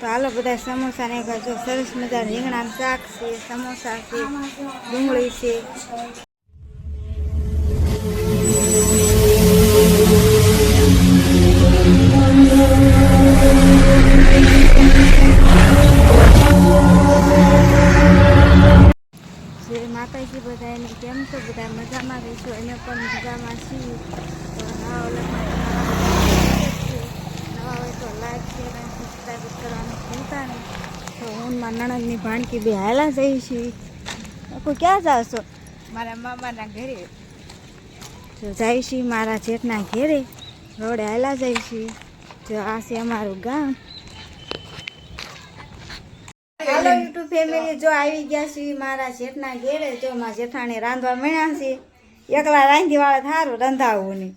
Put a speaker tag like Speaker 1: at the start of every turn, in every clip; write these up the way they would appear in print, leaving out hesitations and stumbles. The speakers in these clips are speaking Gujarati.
Speaker 1: તો હાલો બધા સમોસા ને જો સરસ મજા રીંગણા શાક છે, સમોસા છે, ડુંગળી છે. માતાજી બધા એને કેમ છો? બધા મજામાં રહીશું, એને પણ મજામાં છીએ. તો નવા ઓલગમાં નવા હોય તો લાઈક શેર અને સબસ્ક્રાઈબ કરવાનું ભૂલતા નહીં. તો હું મારા નણંદની ભાણકી બે હાલા જઈ છીએ. કોઈ ક્યાં જાવ છો?
Speaker 2: મારા મામાના ઘરે.
Speaker 1: જો જાય છીએ મારા જેઠના ઘેરે, રોડે હાલા જાય છીએ. જો આ છે અમારું ગામ. હાલો યુટ્યુબ ફેમિલી, જો આવી ગયા છીએ મારા જેઠના ઘેરે. જો મારા જેઠાણી રાંધવા મળ્યા છે. એકલા રાંધી વાળા થારું રંધાવું નહીં.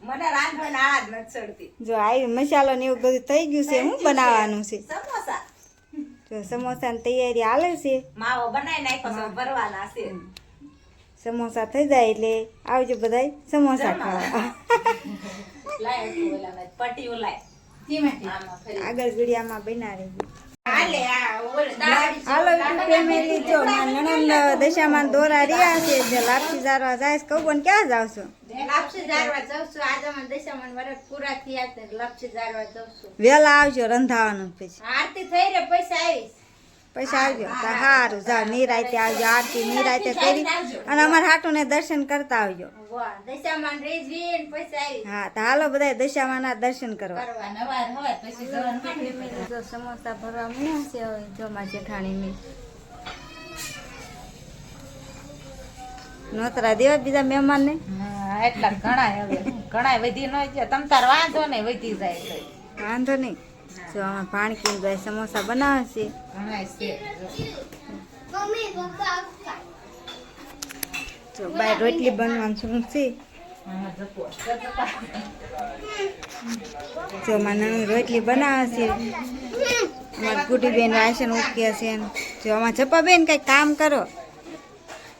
Speaker 2: મને રાંધવાના આળા જ નથી ચડતી.
Speaker 1: જો આવી મસાલો ને એવું બધું થઈ ગયું છે. શું બનાવવાનું છે?
Speaker 2: સમોસા.
Speaker 1: જો સમોસાની તૈયારી હાલે છે.
Speaker 2: માવો બનાવી નાખ્યો છે, ભરવાના છે.
Speaker 1: સમોસા થઈ જાય એટલે આવજો બધાય સમોસા ખાવા.
Speaker 2: લાય ઓલા પટ્ટીઓ લાય.
Speaker 1: આગળ વિડીયામાં બનાવી.
Speaker 2: હાલે આ ઓલ દાડી.
Speaker 1: હાલો યુટ્યુબ ફેમિલી, જો મારા નણંદ દશામાં દોરા રહ્યા છે. જે લાપસી જારવા જાય કહું પણ ક્યાં જાવ છો?
Speaker 2: લાપસી જારવા જાઉં છું. આજે મને દશામાં વર્ષ પૂરા થયા છે, લાપસી જારવા જાઉં છું.
Speaker 1: વહેલા આવજો રંધાવાનું. પછી
Speaker 2: આરતી થઈ રે પૈસા આવીશ.
Speaker 1: પૈસા આવજો તો સારું. જાઓ નિરાયતે આવજો, આરતી નિરાયતે કરી અને અમારા હાટુને દર્શન કરતા આવજો.
Speaker 2: વાહ, દશામાં રેજવીન પૈસા આવીશ.
Speaker 1: હા તો હાલો બધા દશામાના દર્શન કરવા.
Speaker 2: કરવા નવાર હવે પછી જવાનું.
Speaker 1: જો સમોસા ભરવા મળ્યા છે. હવે જો મારા જેઠાણીની નોતરા દેવા બીજા મહેમાન ને.
Speaker 2: હા, એટલા ઘણા હવે ઘણા વધી ન જાય. તમ તાર વાંધો ને વધી જાય તો
Speaker 1: વાંધો નહીં. જો આમાં ભાણકી ભાઈ સમોસા બનાવે છે.
Speaker 2: ઘણા છે.
Speaker 1: જો બાય રોટલી બનવાનું શું છે. જો મારા નણંદ રોટલી બનાવે છે. અમારી ગુડીબેન વાસણ ઉકે છે. જો આમાં જપાબેન કઈ કામ કરો.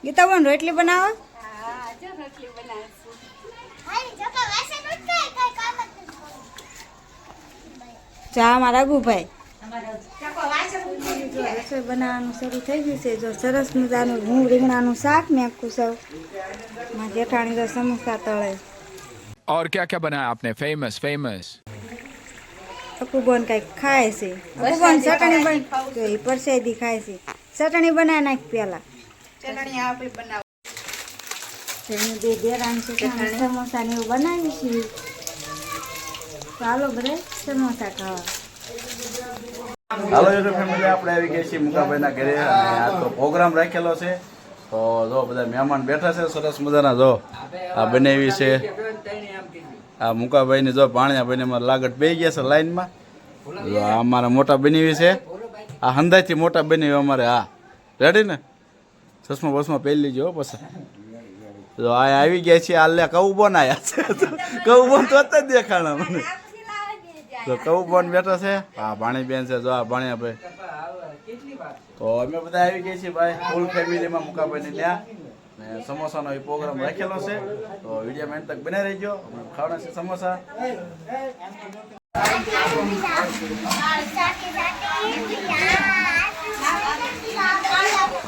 Speaker 1: ગીતાબેન રોટલી બનાવો. જો અમારા રઘુભાઈ રસોઈ બનાવવાનું શરૂ થઈ ગયું છે. જો સરસ મજાનું હું રીંગણાનું શાક નાખું છું. મારા જેઠાણી તો સમોસા તળે.
Speaker 3: और क्या क्या बनाया आपने? फेमस
Speaker 1: અપુબોન કઈક ખાય છે. અપુબોન ચટણી બન જો એ પરસેદી ખાય છે. ચટણી બનાવી નાખ પેલા.
Speaker 2: ચટણી આપણે બનાવ.
Speaker 1: તેની બે દેરાણી છે સમોસા ને એવું બનાવી છે. ચાલો બધે સમોસા ખાવા.
Speaker 4: હાલો યુટ્યુબ ફેમિલી, આપણે આવી ગયા છીએ મુકાભાઈના ઘરે અને આ તો પ્રોગ્રામ રાખેલો છે. તો જો બધા મહેમાન બેઠા છે સરસ મજાના. જો આ બનાવી છે આ મુકાભાઈની. જો ભાણિયાભાઈને અમારા લાગટ બે ગયા છે લાઈનમાં. જો આ અમારા મોટા બનાવી છે. આ હંધાઈથી મોટા બનાવી અમારે. હા રેડી ને? ચશ્મા બસમાં પહેરી લીજો પછી. જો આ આવી ગયા છીએ. આ લે કવું બોન આવ્યા છે. કવું બોન તો જ દેખાણા મને. તો કવું બોન બેઠા છે. હા ભાણીબેન છે. જો આ ભાણિયાભાઈ. તો અમે બધા આવી ગયા છીએ ભાઈ ફૂલ ફેમિલીમાં મુકાભાઈને ત્યાં. ને સમોસાનો એ પ્રોગ્રામ રાખેલો છે. તો વિડીયોમાં એન્ડ તક બને રહેજો. ખાવાના છે સમોસા.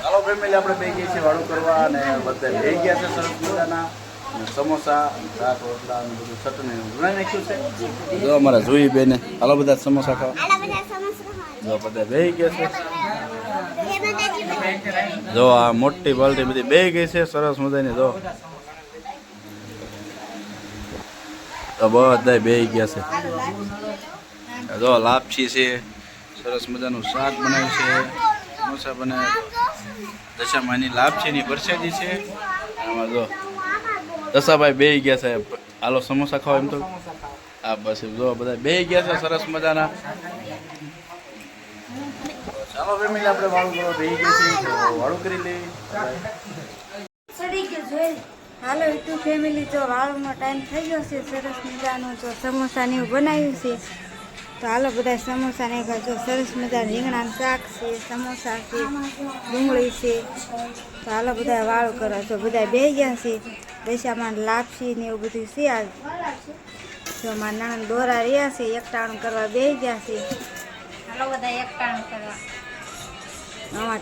Speaker 4: હાલો ફેમિલી, આપણે બે ગયા છીએ વાળું કરવા અને બધા બે ગયા છે સરસ મજાના. સમોસા શાક રોટલા અને બધું ચટણી બનાવી નાખ્યું છે. જો અમારા જોઈ બેને. હાલો બધા સમોસા ખાવા. જો બધા બે ગયા છે. જો આ મોટી બાલટી બધી બે ગઈ છે સરસ મજાની. જો બધા બે ગયા છે. જો લાપસી છે, સરસ મજાનું શાક બનાવ્યું છે, સમોસા બનાવ્યા. દશામાની લાપસીની પરસેદી છે. આમાં જો દશાભાઈ બે ગયા છે. હાલો સમોસા ખાવા એમ તો. આ બસ જો બધા બે ગયા છે સરસ મજાના. ચાલો ફેમિલી, આપણે વાળું કરવા બે ગયા છીએ. તો વાળું કરી લઈએ.
Speaker 1: હાલો યુટ્યુબ ફેમિલી, જો વાળુનો ટાઈમ થઈ ગયો છે. સરસ મજાનું જો સમોસા ને એવું બનાવ્યું છે. તો હાલો બધા સમોસા ને ખાજો. સરસ મજા રીંગણાનું શાક છે, સમોસા છે, ડુંગળી છે. તો હાલો બધા વાળું કરવા. તો બધા બેસી ગયા છે. દશામાં લાપસી ને એવું બધું છે. આજ જો મારા નાના દોરા રહ્યા છે, એકટાણું કરવા બેસી ગયા છે.
Speaker 2: હાલો બધા એક કામ કરવા.
Speaker 1: આમાં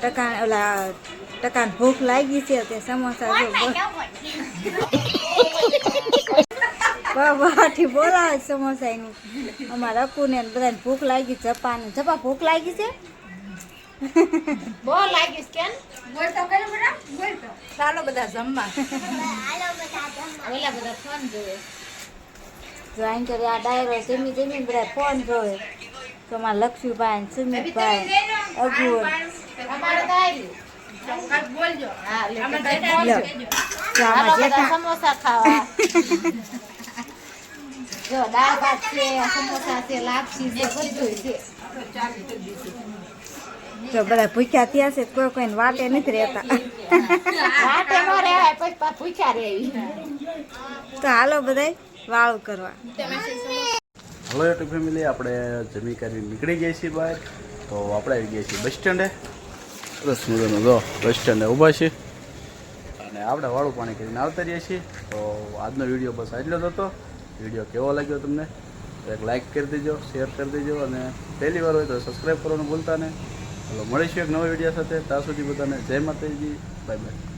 Speaker 1: ટકાને ભૂખ લાગી છે તે સમોસા જો બાબાથી બોલાવે સમોસા એનું. અમારા અકુને બધાને ભૂખ લાગી. જપા ભૂખ લાગી છે.
Speaker 2: બહુ લાગીશ કેમ બોલ તો કરે બડા બોલ તો ચાલો બધા જમવા. ઓલા બધા ફોન જોવે.
Speaker 1: જો અહીં કરે આ ડાયરો જમી બધા ફોન જોવે. તો અમારા લક્ષ્મીભાઈ સુમિતભાઈ અગુર
Speaker 2: અમારે તો આવી બોલજો. હા
Speaker 1: જો આમાં જેઠા
Speaker 2: સમોસા ખાવા. જો દાળ ભાત છે, સમોસા છે, લાપસી છે, બધું છે.
Speaker 1: જો બધા ભૂખ્યા થયા છે. કોઈને વાટે નથી રહેતા.
Speaker 2: રાતે નો રહેવાય પછી ભૂખ્યા રહેવી.
Speaker 1: તો હાલો બધાય વાળું કરવા.
Speaker 4: હલો યુટ્યુબ ફેમિલી, આપણે જમી કરી નીકળી ગયા છીએ બહાર. તો આપણે આવી ગયા છીએ બસ સ્ટેન્ડે. સરસ મજાનો જો બસ સ્ટેન્ડે ઊભા છીએ અને આપણે વાળું પાણી કરીને આવતા રહીએ છીએ. તો આજનો વિડીયો બસ આટલો જ હતો. વિડીયો કેવો લાગ્યો તમને તો એક લાઇક કરી દેજો, શેર કરી દેજો અને પહેલી વાર હોય તો સબસ્ક્રાઈબ કરવાનું ભૂલતા નહીં. ચાલો મળીશું એક નવા વિડીયો સાથે. ત્યાં સુધી બધાને જય માતાજી, બાય બાય.